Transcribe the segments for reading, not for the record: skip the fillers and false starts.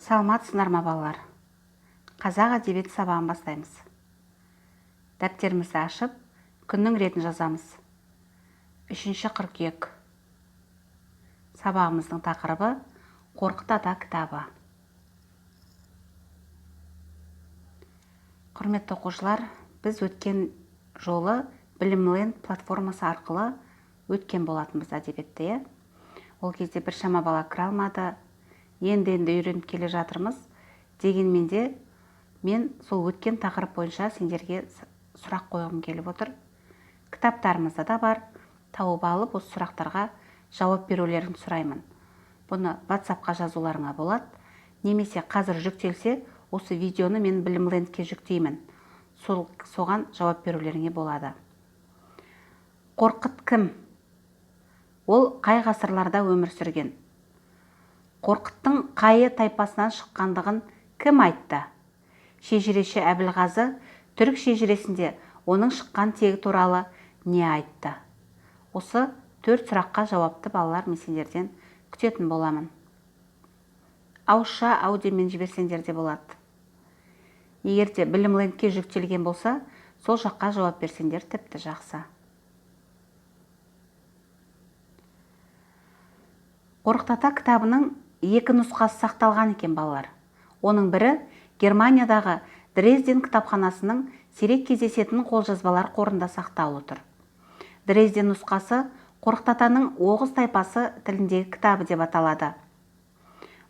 Саламатсыздар ма балалар? Қазақ әдебиеті сабағын бастаймыз. Дәптерімізді ашып, күннің ретін жазамыз. 3 қыркүйек. Сабағымыздың тақырыбы Қорқыт ата кітабы. Құрметті оқушылар, біз өткен жолы Білімленд платформасы арқылы өткен болатынбыз әдебиетте. Ол кезде біршама бала кіре алмады. Енді үйреніп келе жатырмыз. Дегенмен де мен сол өткен тақырып бойынша сендерге сұрақ қойғым келіп отыр. Кітаптарымызда да бар. Тауып алып, осы сұрақтарға жауап берулерін сұраймын. Бұны WhatsApp-қа жазуларыңа болады. Немесе қазір жүктелсе, осы видеоны мен Білімлендке жүктеймін. Соған жауап берулеріңе болады. Қорқыт кім? Ол қай ғасырларда өмір сүрген? Қорқыттың қайы тайпасынан шыққандығын кім айтты? Шежіреші Әбілғазы түрік шежіресінде оның шыққан тегі туралы не айтты? Осы 4 сұраққа жауапты балалар мен сендерден күтетін боламын. Ауызша аудиомен жіберсеңдер де болады. Егер де Білімлендке жүктелген болса, сол жаққа жауап берсеңдер тіпті жақсы. Қорқыт ата кітабының 2 нұсқасы сақталған екен балалар. Оның бірі Германиядағы Дрезден кітапханасының сирек кездесетін қолжазбалар қорында сақтаулы тұр. Дрезден нұсқасы Қорқыт атаның Оғыз тайпасы тіліндегі кітабы деп аталады.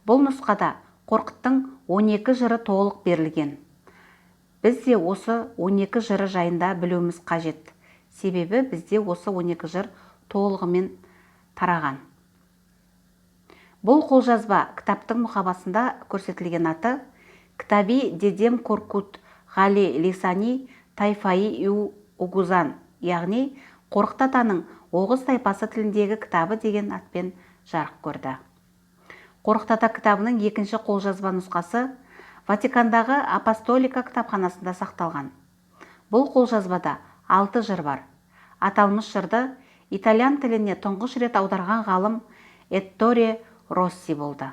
Бұл нұсқада Қорқыттың 12 жыры толық берілген. Біз де осы 12 жыры жайында білуіміз қажет. Себебі бізде осы 12 жыр толығымен тараған. Бұл қолжазба кітаптың мұқабасында көрсетілген аты Кітаби Дедем Коркут Ғали Лисани Тайфаи Угузан, яғни Қорқыт атаның Оғыз тайпасы тіліндегі кітабы деген атпен жарық көрді. Қорқыт ата кітабының 2-ші қолжазба нұсқасы Ватикандағы Апостолика кітапханасында сақталған. Бұл қолжазбада 6 жыр бар. Аталмыш жырды итальян тіліне тұңғыш рет аударған ғалым Этторе Росси болды.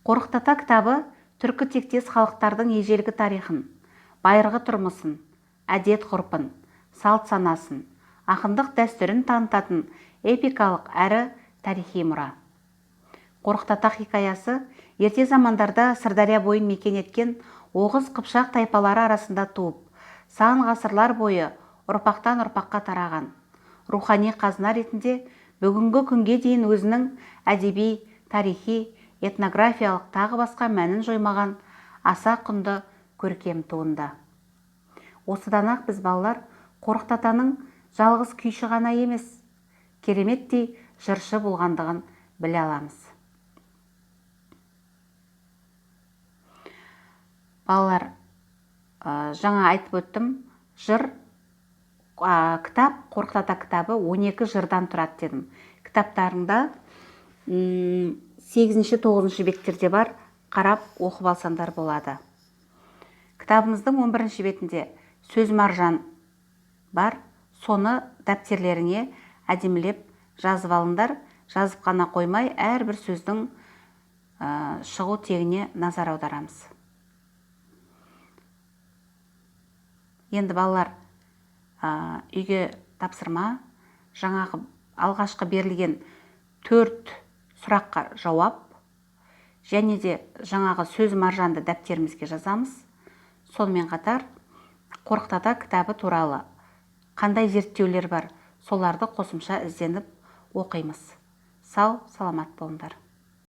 Қорқыт ата кітабы түркі тектес халықтардың ежелгі тарихын, байырғы тұрмысын, әдет-ғұрпын, салт-санасын, ақындық дәстүрін танытатын эпикалық әрі тарихи мұра. Қорқыт ата хикаясы ерте замандарда Сырдария бойын мекен еткен Оғыз Қыпшақ тайпалары арасында туып, сан ғасырлар бойы ұрпақтан ұрпаққа тараған. Рухани қазына ретінде бүгінгі күнге дейін өзінің әдеби, тарихи, этнографиялық тағы басқа мәнін жоймаған аса құнды көркем туынды. Осыдан-ақ біз балалар Қорқыт атаның жалғыз күйші ғана емес, кереметтей жыршы болғандығын біле аламыз. Балалар, жаңа айтып өттім, кітап, Қорқыт ата кітабы 12 жырдан тұрады дедім. Кітаптарында 8-9 беттерде бар, қарап оқып алсаңдар болады. Кітабымыздың 11 бетінде сөз маржан бар, соны дәптерлеріңе әдемілеп жазып алыңдар. Жазып қана қоймай, әрбір сөздің шығу тегіне назар аударамыз. Енді балалар, үйге тапсырма, жаңағы алғашқы берілген 4 сұраққа жауап, және де жаңағы сөз маржанды дәптерімізге жазамыз. Сонымен қатар Қорқыт ата кітабы туралы қандай зерттеулер бар, соларды қосымша ізденіп оқимыз. Сау, саламат болыңдар.